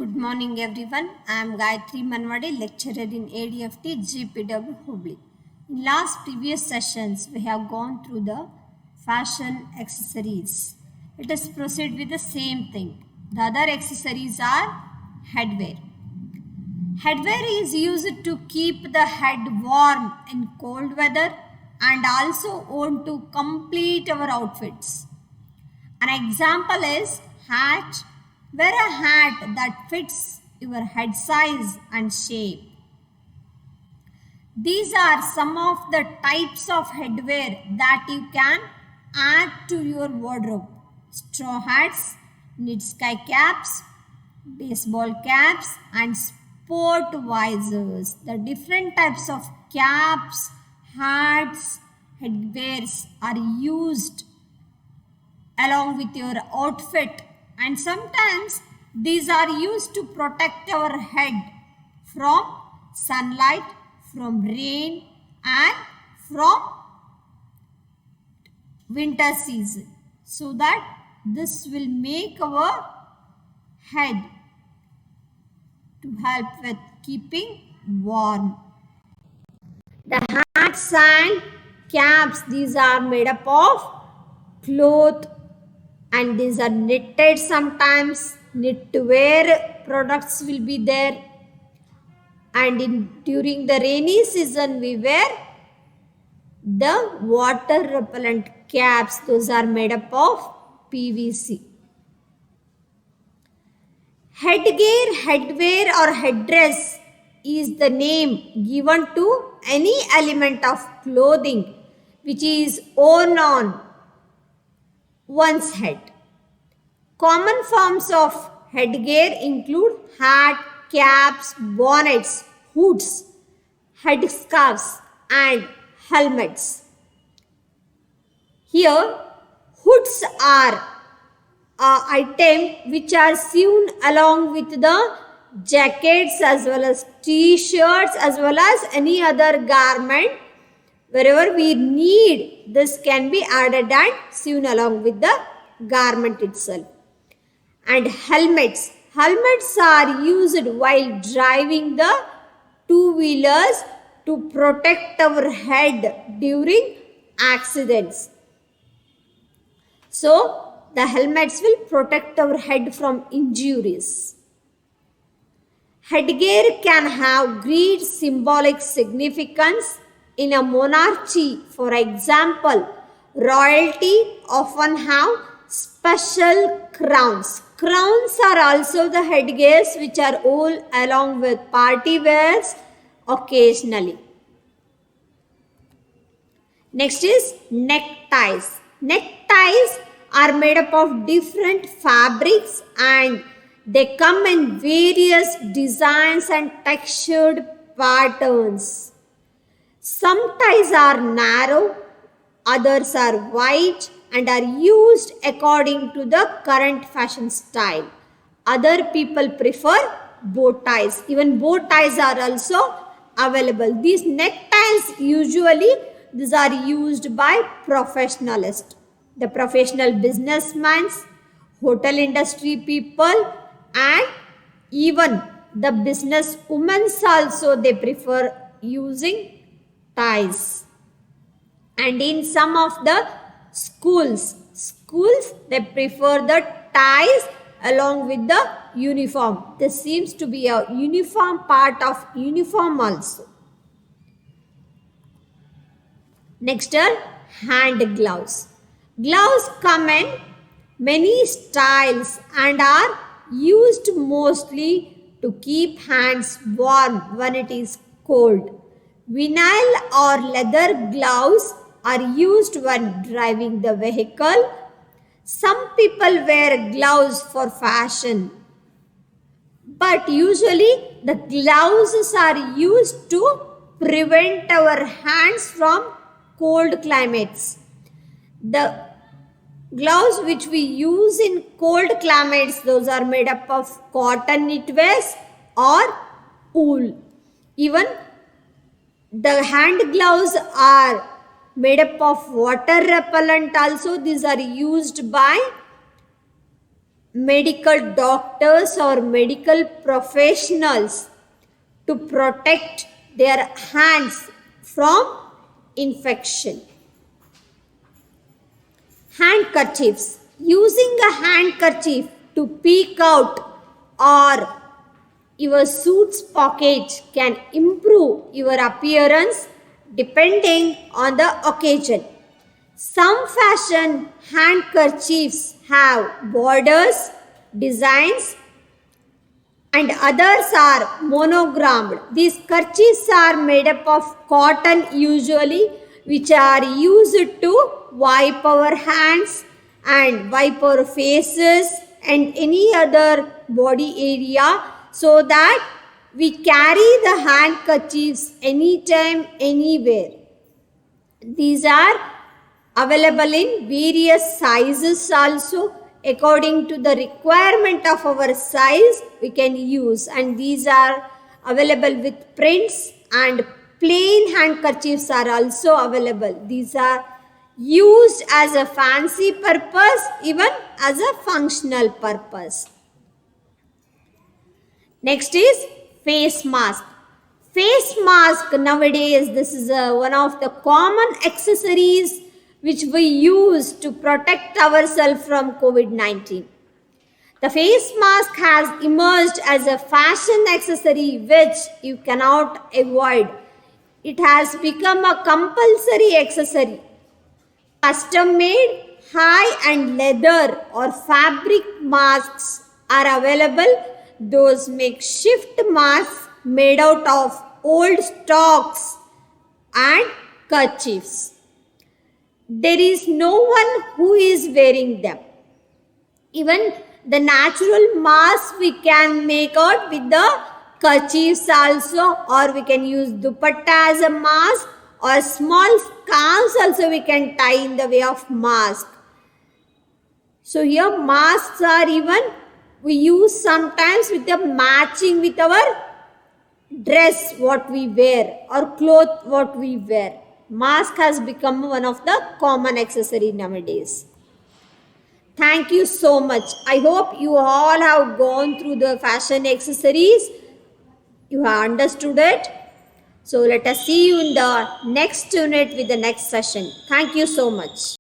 Good morning everyone. I am Gayatri Manwade, lecturer in ADFT GPW Hubli. In last previous sessions, we have gone through the fashion accessories. Let us proceed with the same thing. The other accessories are headwear. Headwear is used to keep the head warm in cold weather and also worn to complete our outfits. An example is hat. Wear a hat that fits your head size and shape. These are some of the types of headwear that you can add to your wardrobe. Straw hats, knit sky caps, baseball caps and sport visors. The different types of caps, hats, headwears are used along with your outfit, and sometimes these are used to protect our head from sunlight, from rain and from winter season, so that this will make our head to help with keeping warm. The hats and caps, these are made up of cloth and these are knitted. Sometimes knit to wear products will be there, and during the rainy season we wear the water repellent caps. Those are made up of PVC. Headgear, headwear or headdress is the name given to any element of clothing which is worn on one's head. Common forms of headgear include hat, caps, bonnets, hoods, headscarves and helmets. Here, hoods are items which are sewn along with the jackets as well as t-shirts as well as any other garment. Wherever we need, this can be added and sewn along with the garment itself. And helmets. Helmets are used while driving the two-wheelers to protect our head during accidents. So, the helmets will protect our head from injuries. Headgear can have great symbolic significance in a monarchy. For example, royalty often have special crowns. Crowns are also the headgears which are worn along with party wears occasionally. Next is neckties. Neckties are made up of different fabrics and they come in various designs and textured patterns. Some ties are narrow, others are wide and are used according to the current fashion style. Other people prefer bow ties. Even bow ties are also available. These neckties usually these are used by professionalists, the professional businessmen, hotel industry people and even the business women also they prefer using ties. And in some of the schools they prefer the ties along with the uniform. This seems to be a uniform part of uniform also. Next are hand gloves. Gloves come in many styles and are used mostly to keep hands warm when it is cold. Vinyl or leather gloves are used when driving the vehicle. Some people wear gloves for fashion, but usually the gloves are used to prevent our hands from cold climates. The gloves which we use in cold climates, those are made up of cotton knitwears or wool. Even the hand gloves are made up of water repellent also. These are used by medical doctors or medical professionals to protect their hands from infection. Handkerchiefs. Using a handkerchief to peek out or your suit's pocket can improve your appearance depending on the occasion. Some fashion handkerchiefs have borders, designs, and others are monogrammed. These kerchiefs are made up of cotton usually, which are used to wipe our hands and wipe our faces and any other body area, so that we carry the handkerchiefs anytime, anywhere. These are available in various sizes also. According to the requirement of our size, we can use, and these are available with prints, and plain handkerchiefs are also available. These are used as a fancy purpose, even as a functional purpose. Next is face mask. Face mask nowadays, this is one of the common accessories which we use to protect ourselves from COVID-19. The face mask has emerged as a fashion accessory which you cannot avoid. It has become a compulsory accessory. Custom made high and leather or fabric masks are available. Those makeshift masks made out of old stocks and kerchiefs. There is no one who is wearing them. Even the natural mask we can make out with the kerchiefs also, or we can use dupatta as a mask, or small scarves also we can tie in the way of mask. So here masks are even we use sometimes with the matching with our dress what we wear or cloth what we wear. Mask has become one of the common accessory nowadays. Thank you so much. I hope you all have gone through the fashion accessories. You have understood it. So let us see you in the next unit with the next session. Thank you so much.